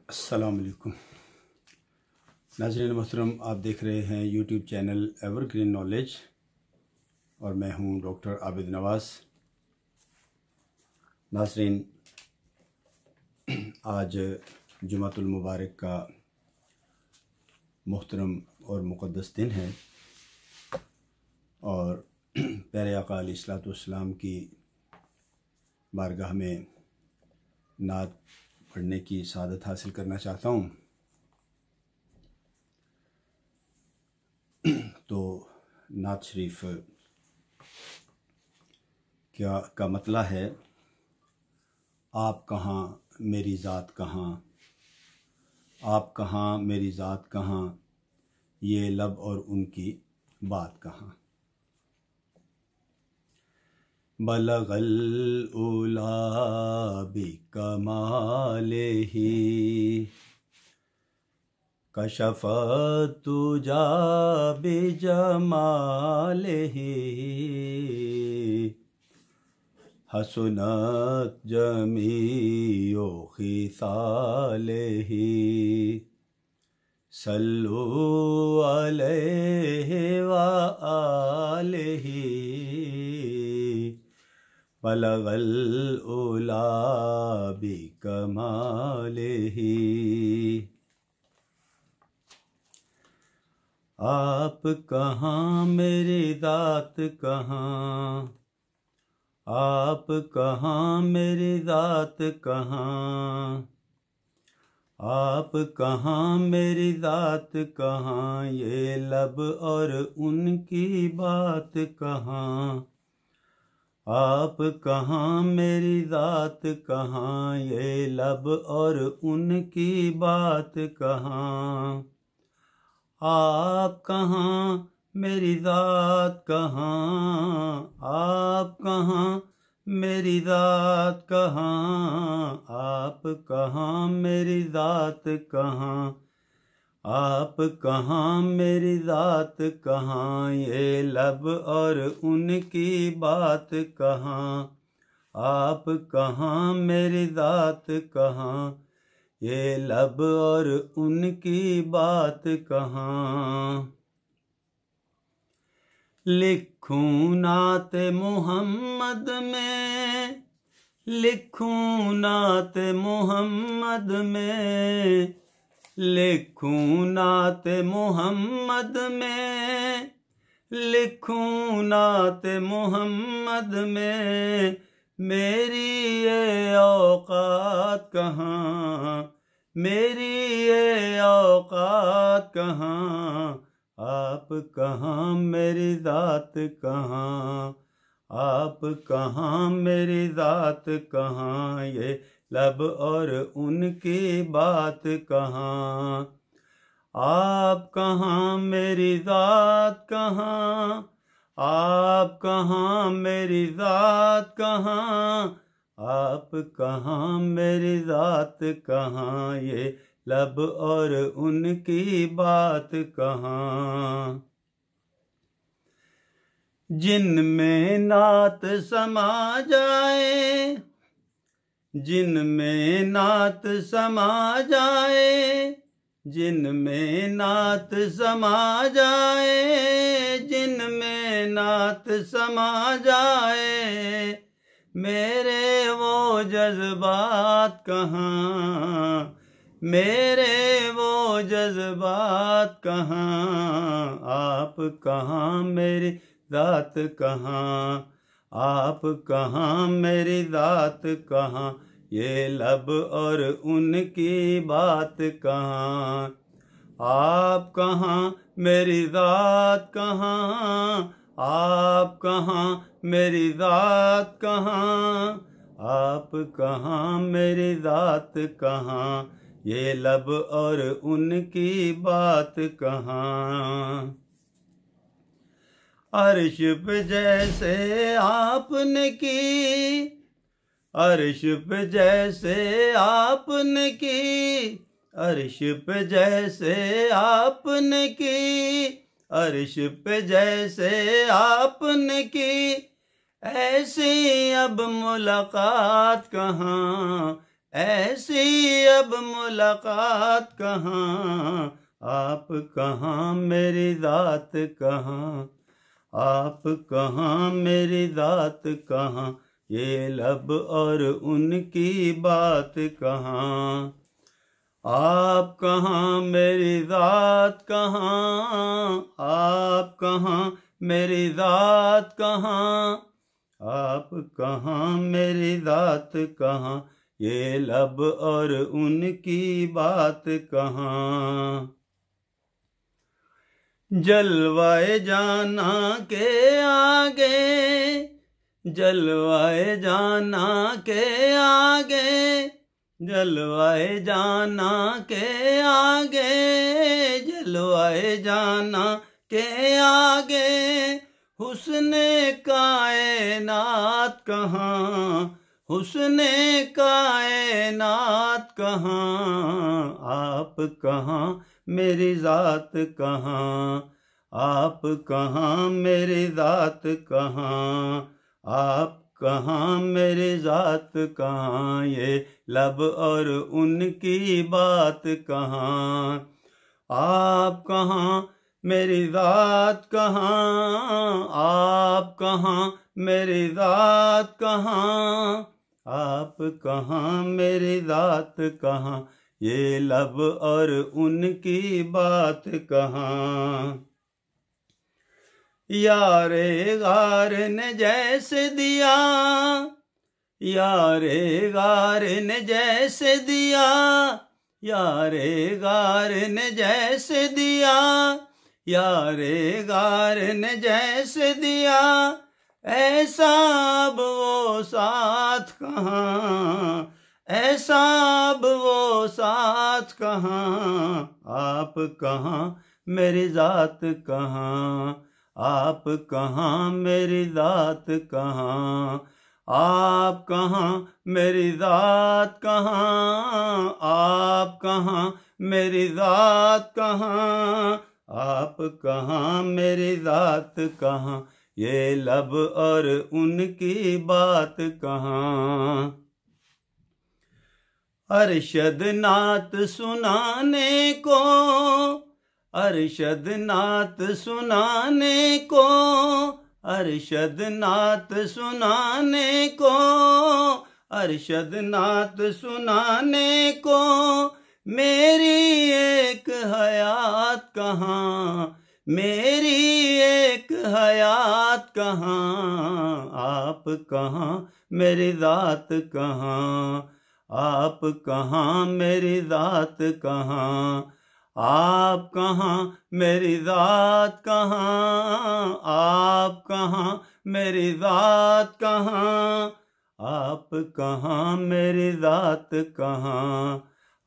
अस्सलाम वालेकुम नाज़रीन मोहतरम, आप देख रहे हैं यूट्यूब चैनल एवरग्रीन नॉलेज और मैं हूं डॉक्टर आबिद नवाज़। नाज़रीन, आज जुमातुल मुबारक का मोहतरम और मुक़द्दस दिन है और प्यारे आका अलैहिस्सलातु वस्सलाम की बारगाह में नात पढ़ने की सआदत हासिल करना चाहता हूँ। तो नात शरीफ क्या का मतला है, आप कहाँ मेरी ज़ात कहाँ, आप कहाँ मेरी ज़ात कहाँ, ये लब और उनकी बात कहाँ। बलगल उला बिकमालिही कशफत तुजा बिजमालिही हसनत जमीओ खिसालिही सल्लु अलैहि व आलिही बलगल उला बिकमालिही। आप कहाँ मेरी ज़ात कहाँ, आप कहाँ मेरी ज़ात कहाँ, आप कहाँ मेरी ज़ात कहाँ, ये लब और उनकी बात कहाँ। आप कहाँ मेरी ज़ात कहाँ, ये लब और उनकी बात कहाँ। आप कहाँ मेरी ज़ात कहाँ, आप कहाँ मेरी ज़ात कहाँ, आप कहाँ मेरी ज़ात कहाँ, आप कहाँ मेरी ज़ात कहाँ, ये लब और उनकी बात कहाँ। आप कहाँ मेरी ज़ात कहाँ, ये लब और उनकी बात कहाँ। लिखूं नात मोहम्मद में, लिखूं नात मोहम्मद में, लिखूं नात मोहम्मद में, लिखूं नात मोहम्मद में, मेरी ये औकात कहाँ, मेरी ये औकात कहाँ। आप कहाँ मेरी ज़ात कहाँ, आप कहाँ मेरी ज़ात कहाँ, ये लब और उनकी बात कहाँ। आप कहाँ मेरी ज़ात कहाँ, आप कहाँ मेरी ज़ात कहाँ, आप कहाँ मेरी ज़ात कहाँ, ये लब और उनकी बात कहाँ। जिनमें नात समा जाए, जिनमें नात समा जाए, जिनमें नात समा जाए, जिनमें नात समा जाए, मेरे वो जज्बात कहाँ, मेरे वो जज्बात कहाँ। आप कहाँ मेरी ज़ात कहाँ, आप कहाँ मेरी ज़ात कहाँ, ये लब और उनकी बात कहाँ। आप कहाँ मेरी ज़ात कहाँ, आप कहाँ मेरी ज़ात कहाँ, आप कहाँ मेरी ज़ात कहाँ, ये लब और उनकी बात कहाँ। अर्श पे जैसे आपने की, अर्श पे जैसे आपने की, अर्श पे जैसे आपने की, अर्श पे जैसे आपने की, ऐसी अब मुलाकात कहाँ, ऐसी अब मुलाकात कहाँ, आप कहाँ मेरी ज़ात कहाँ, आप कहाँ मेरी ज़ात कहाँ, ये लब और उनकी बात कहाँ, आप कहाँ मेरी ज़ात कहाँ, आप कहाँ मेरी ज़ात कहाँ, आप कहाँ मेरी ज़ात कहाँ, ये लब और उनकी बात कहाँ। जलवाए जाना के आगे, जलवाए जाना के आगे, जलवाए जाना के आगे, जलवाए जाना के आगे, हुस्ने कायनात कहाँ, हुस्ने कायनात कहाँ, आप कहाँ मेरी ज़ात कहाँ, आप कहाँ मेरी ज़ात कहाँ, आप कहाँ मेरी ज़ात कहाँ, ये लब और उनकी बात कहाँ, आप कहाँ मेरी ज़ात कहाँ, आप कहाँ मेरी ज़ात कहाँ, आप कहाँ मेरी ज़ात कहाँ, ये लब और उनकी बात कहाँ। यारे गार ने जैसे दिया, यारे गार ने जैसे दिया, यारे गार ने जैसे दिया, यारे गार ने जैसे दिया, ऐसा अब वो साथ कहाँ, ऐसा अब वो साथ कहाँ, आप कहाँ मेरी ज़ात कहाँ, आप कहाँ मेरी ज़ात कहाँ, आप कहाँ मेरी ज़ात कहाँ, आप कहाँ मेरी ज़ात कहाँ, आप कहाँ मेरी ज़ात कहाँ, ये लब और उनकी बात कहाँ। अरशद नात सुनाने को, अरशद नात सुनाने को, अरशद नात सुनाने को, अरशद नात सुनाने को, मेरी एक हयात कहाँ, मेरी एक हयात कहाँ, आप कहाँ मेरी ज़ात कहाँ, आप कहाँ मेरी ज़ात कहाँ, आप कहाँ मेरी ज़ात कहाँ, आप कहाँ मेरी ज़ात कहाँ, आप कहाँ मेरी ज़ात कहाँ,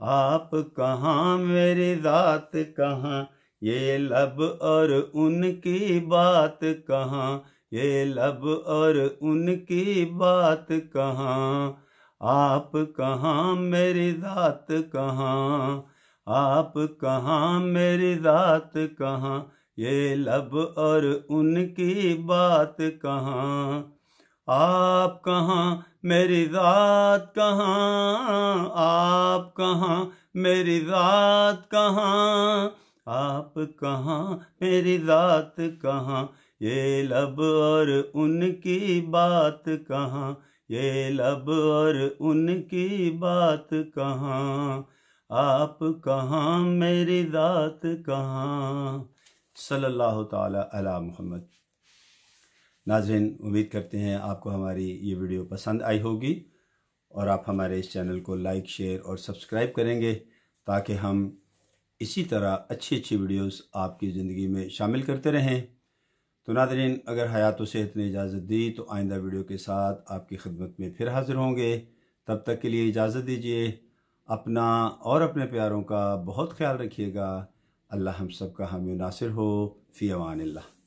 आप कहाँ मेरी ज़ात कहाँ, ये लब और उनकी बात कहाँ, ये लब और उनकी बात कहाँ, आप कहाँ मेरी ज़ात कहाँ, आप कहाँ मेरी ज़ात कहाँ, ये लब और उनकी बात कहाँ, आप कहाँ मेरी ज़ात कहाँ, आप कहाँ मेरी ज़ात कहाँ, आप कहाँ मेरी ज़ात कहाँ, ये लब और उनकी बात कहाँ, ये लब और उनकी बात कहाँ, आप कहाँ मेरी ज़ात कहाँ। सल्लल्लाहु ताला अला मुहम्मद। नाज़रीन, उम्मीद करते हैं आपको हमारी ये वीडियो पसंद आई होगी और आप हमारे इस चैनल को लाइक, शेयर और सब्सक्राइब करेंगे ताकि हम इसी तरह अच्छी अच्छी वीडियोस आपकी ज़िंदगी में शामिल करते रहें। तो नाज़रीन, अगर हयात व सेहत ने इजाज़त दी तो आइंदा वीडियो के साथ आपकी खिदमत में फिर हाज़िर होंगे। तब तक के लिए इजाज़त दीजिए। अपना और अपने प्यारों का बहुत ख्याल रखिएगा। अल्लाह हम सब का हामी नासिर हो। फ़ी अमानिल्लाह।